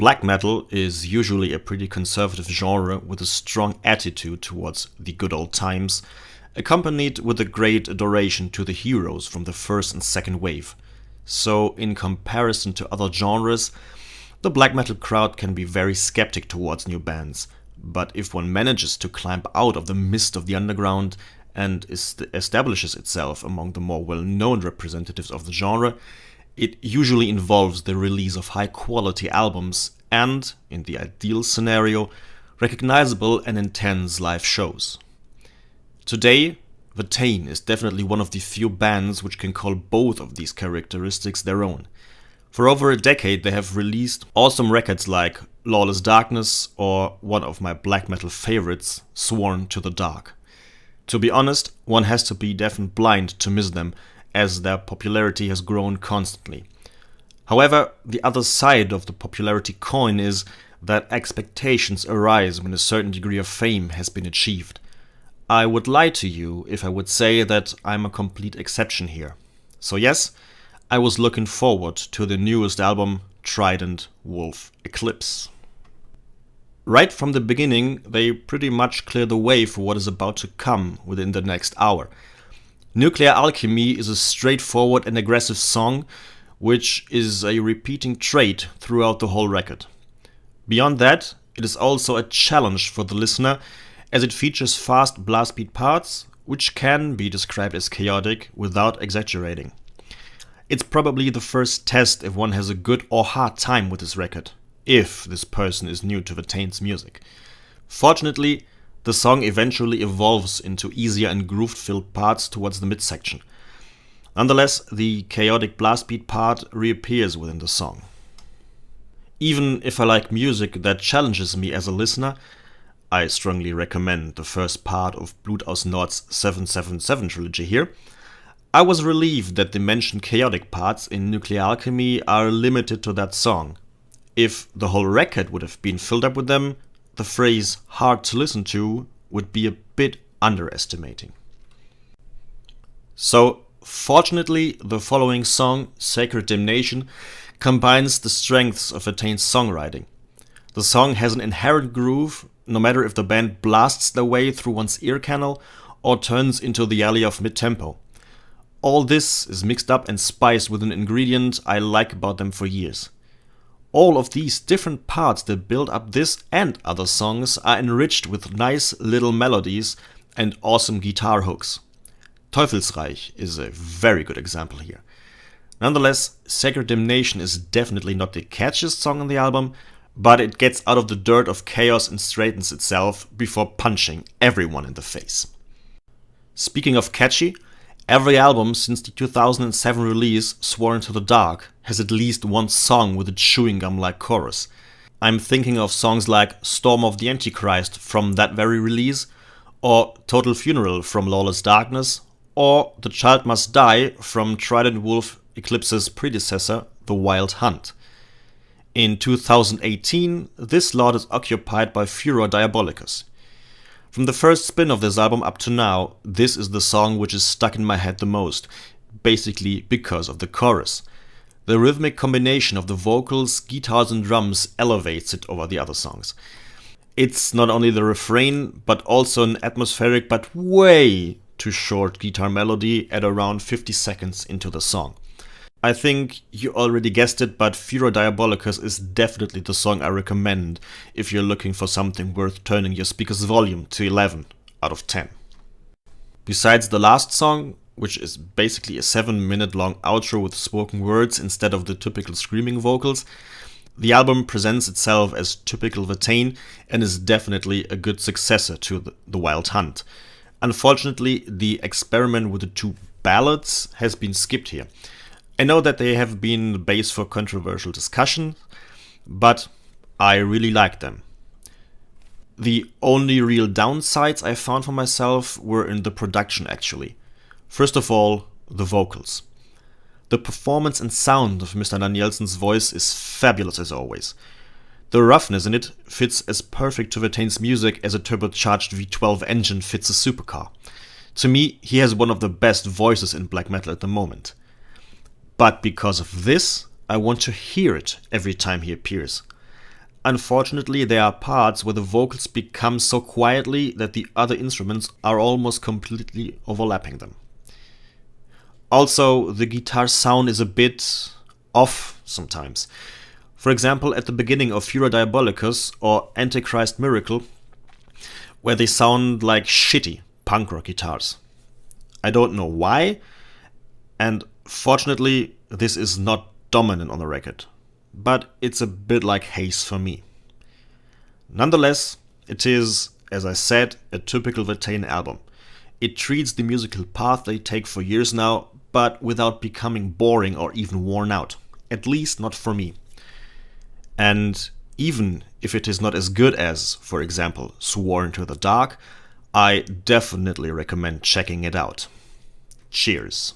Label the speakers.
Speaker 1: Black metal is usually a pretty conservative genre with a strong attitude towards the good old times, accompanied with a great adoration to the heroes from the first and second wave. So, in comparison to other genres, the black metal crowd can be very skeptic towards new bands. But if one manages to climb out of the mist of the underground and establishes itself among the more well-known representatives of the genre, it usually involves the release of high-quality albums and, in the ideal scenario, recognizable and intense live shows. Today, Watain is definitely one of the few bands which can call both of these characteristics their own. For over a decade, they have released awesome records like Lawless Darkness or one of my black metal favorites, Sworn to the Dark. To be honest, one has to be deaf and blind to miss them, as their popularity has grown constantly. However, the other side of the popularity coin is that expectations arise when a certain degree of fame has been achieved. I would lie to you if I would say that I'm a complete exception here. So yes, I was looking forward to the newest album, Trident Wolf Eclipse. Right from the beginning, they pretty much clear the way for what is about to come within the next hour. Nuclear Alchemy is a straightforward and aggressive song, which is a repeating trait throughout the whole record. Beyond that, it is also a challenge for the listener, as it features fast blast beat parts, which can be described as chaotic without exaggerating. It's probably the first test if one has a good or hard time with this record, if this person is new to Watain's music. Fortunately, the song eventually evolves into easier and groove-filled parts towards the midsection. Nonetheless, the chaotic blast beat part reappears within the song. Even if I like music that challenges me as a listener, I strongly recommend the first part of Blut aus Nord's 777 trilogy here. I was relieved that the mentioned chaotic parts in Nuclear Alchemy are limited to that song. If the whole record would have been filled up with them, the phrase hard to listen to would be a bit underestimating. So, fortunately, the following song, Sacred Damnation, combines the strengths of Watain's songwriting. The song has an inherent groove, no matter if the band blasts their way through one's ear canal or turns into the alley of mid-tempo. All this is mixed up and spiced with an ingredient I like about them for years. All of these different parts that build up this and other songs are enriched with nice little melodies and awesome guitar hooks. Teufelsreich is a very good example here. Nonetheless, Sacred Damnation is definitely not the catchiest song on the album, but it gets out of the dirt of chaos and straightens itself before punching everyone in the face. Speaking of catchy, every album since the 2007 release, Sworn to the Dark, has at least one song with a chewing gum-like chorus. I'm thinking of songs like Storm of the Antichrist from that very release, or Total Funeral from Lawless Darkness, or The Child Must Die from Trident Wolf Eclipse's predecessor, The Wild Hunt. In 2018, this lot is occupied by Furor Diabolicus. From the first spin of this album up to now, this is the song which is stuck in my head the most, basically because of the chorus. The rhythmic combination of the vocals, guitars and drums elevates it over the other songs. It's not only the refrain, but also an atmospheric but way too short guitar melody at around 50 seconds into the song. I think you already guessed it, but Furor Diabolicus is definitely the song I recommend if you're looking for something worth turning your speaker's volume to 11 out of 10. Besides the last song, which is basically a 7-minute long outro with spoken words instead of the typical screaming vocals, the album presents itself as typical Watain and is definitely a good successor to The Wild Hunt. Unfortunately, the experiment with the two ballads has been skipped here. I know that they have been the base for controversial discussion, but I really like them. The only real downsides I found for myself were in the production actually. First of all, the vocals. The performance and sound of Mr. Danielson's voice is fabulous as always. The roughness in it fits as perfect to Watain's music as a turbocharged V12 engine fits a supercar. To me, he has one of the best voices in black metal at the moment. But because of this, I want to hear it every time he appears. unfortunately, there are parts where the vocals become so quietly that the other instruments are almost completely overlapping them. Also, the guitar sound is a bit off sometimes. For example, at the beginning of Fura Diabolicus or Antichrist Miracle, where they sound like shitty punk rock guitars. I don't know why, and fortunately, this is not dominant on the record, but it's a bit like haze for me. Nonetheless, it is, as I said, a typical Watain album. It treats the musical path they take for years now, but without becoming boring or even worn out. At least not for me. And even if it is not as good as, for example, Sworn to the Dark, I definitely recommend checking it out. Cheers.